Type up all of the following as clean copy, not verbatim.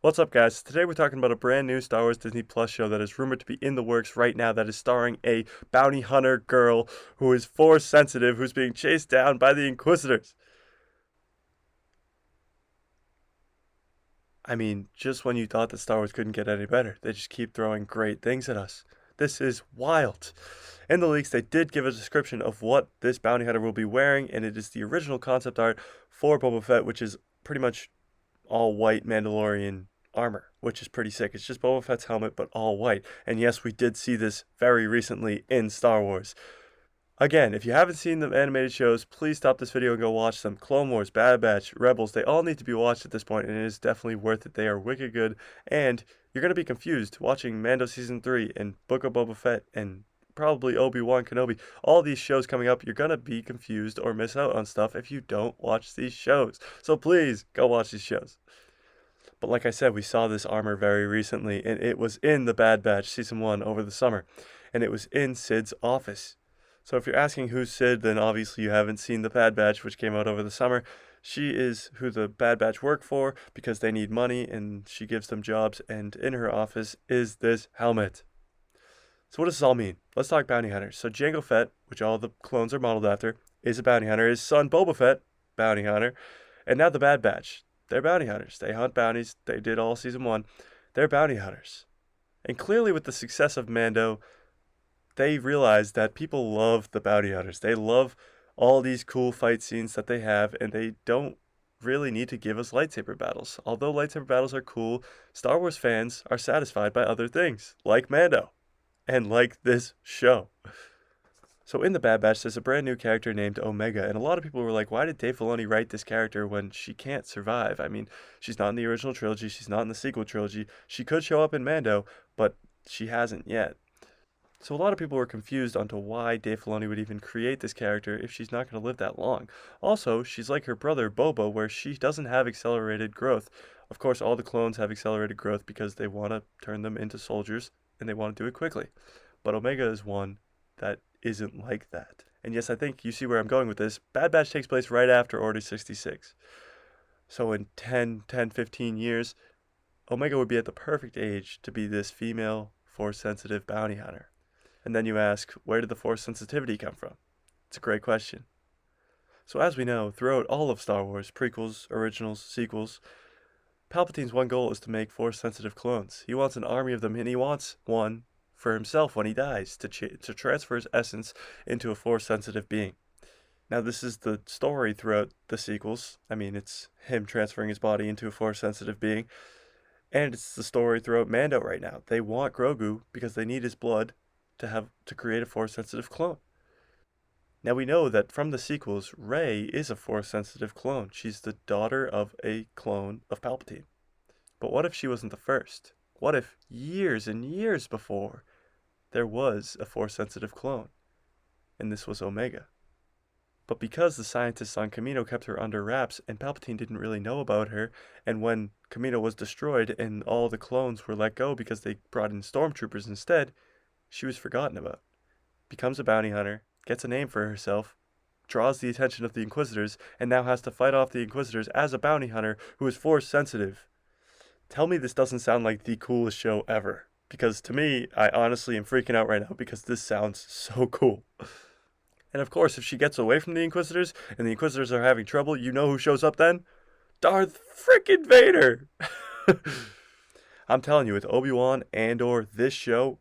What's up, guys? Today we're talking about a brand new Star Wars Disney Plus show that is rumored to be in the works right now that is starring a bounty hunter girl who is force sensitive, who's being chased down by the Inquisitors. I mean, just when you thought that Star Wars couldn't get any better, they just keep throwing great things at us. This is wild. In the leaks, they did give a description of what this bounty hunter will be wearing, and it is the original concept art for Boba Fett, which is pretty much all white Mandalorian armor, which is pretty sick. It's just Boba Fett's helmet, but all white. And yes, we did see this very recently in Star Wars. Again, if you haven't seen the animated shows, please stop this video and go watch them. Clone Wars, Bad Batch, Rebels, they all need to be watched at this point, and it is definitely worth it. They are wicked good, and you're going to be confused watching Mando Season 3 and Book of Boba Fett and probably Obi-Wan Kenobi. All these shows coming up, you're going to be confused or miss out on stuff if you don't watch these shows. So please, go watch these shows. But like I said, we saw this armor very recently, and it was in the Bad Batch Season 1 over the summer, and it was in Sid's office. So if you're asking who's Sid, then obviously you haven't seen the Bad Batch, which came out over the summer. She is who the Bad Batch work for because they need money, and she gives them jobs, and in her office is this helmet. So what does this all mean? Let's talk bounty hunters. So Jango Fett, which all the clones are modeled after, is a bounty hunter. His son Boba Fett, bounty hunter. And now the Bad Batch. They're bounty hunters. They hunt bounties. They did all Season 1. They're bounty hunters. And clearly with the success of Mando, they realized that people love the bounty hunters. They love all these cool fight scenes that they have, and they don't really need to give us lightsaber battles. Although lightsaber battles are cool, Star Wars fans are satisfied by other things, like Mando, and like this show. So in the Bad Batch, there's a brand new character named Omega, and a lot of people were like, why did Dave Filoni write this character when she can't survive? I mean, she's not in the original trilogy, she's not in the sequel trilogy. She could show up in Mando, but she hasn't yet. So a lot of people were confused onto why Dave Filoni would even create this character if she's not going to live that long. Also, she's like her brother Boba, where she doesn't have accelerated growth. Of course, all the clones have accelerated growth because they want to turn them into soldiers, and they want to do it quickly. But Omega is one that isn't like that. And yes, I think you see where I'm going with this. Bad Batch takes place right after Order 66. So in 15 years, Omega would be at the perfect age to be this female, force-sensitive bounty hunter. And then you ask, where did the force sensitivity come from? It's a great question. So as we know, throughout all of Star Wars, prequels, originals, sequels, Palpatine's one goal is to make force-sensitive clones. He wants an army of them, and he wants one for himself when he dies, to transfer his essence into a force-sensitive being. Now this is the story throughout the sequels. I mean, it's him transferring his body into a force-sensitive being. And it's the story throughout Mando right now. They want Grogu because they need his blood to create a force-sensitive clone. Now we know that from the sequels, Rey is a force-sensitive clone. She's the daughter of a clone of Palpatine. But what if she wasn't the first? What if years and years before there was a force-sensitive clone, and this was Omega? But because the scientists on Kamino kept her under wraps, and Palpatine didn't really know about her, and when Kamino was destroyed and all the clones were let go because they brought in stormtroopers instead, she was forgotten about. Becomes a bounty hunter, gets a name for herself, draws the attention of the Inquisitors, and now has to fight off the Inquisitors as a bounty hunter who is force sensitive. Tell me this doesn't sound like the coolest show ever. Because to me, I honestly am freaking out right now because this sounds so cool. And of course, if she gets away from the Inquisitors, and the Inquisitors are having trouble, you know who shows up then? Darth frickin' Vader! I'm telling you, with Obi-Wan and/or this show,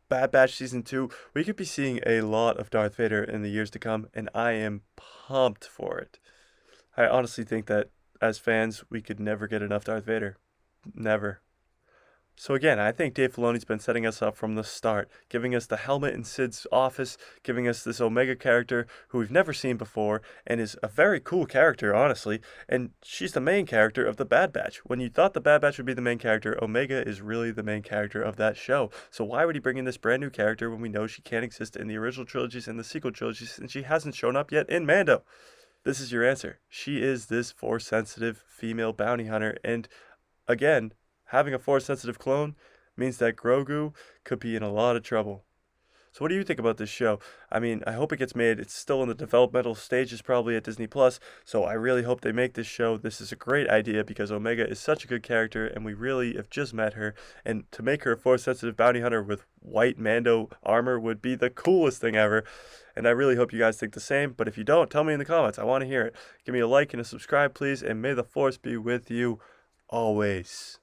Bad Batch Season 2, we could be seeing a lot of Darth Vader in the years to come, and I am pumped for it. I honestly think that, as fans, we could never get enough Darth Vader. Never. So again, I think Dave Filoni's been setting us up from the start, giving us the helmet in Sid's office, giving us this Omega character who we've never seen before, and is a very cool character, honestly, and she's the main character of the Bad Batch. When you thought the Bad Batch would be the main character, Omega is really the main character of that show. So why would he bring in this brand new character when we know she can't exist in the original trilogies and the sequel trilogies, and she hasn't shown up yet in Mando? This is your answer. She is this force-sensitive female bounty hunter, and again, having a force-sensitive clone means that Grogu could be in a lot of trouble. So what do you think about this show? I mean, I hope it gets made. It's still in the developmental stages probably at Disney Plus, so I really hope they make this show. This is a great idea because Omega is such a good character and we really have just met her, and to make her a Force-sensitive bounty hunter with white Mando armor would be the coolest thing ever. And I really hope you guys think the same, but if you don't, tell me in the comments. I want to hear it. Give me a like and a subscribe, please, and may the Force be with you always.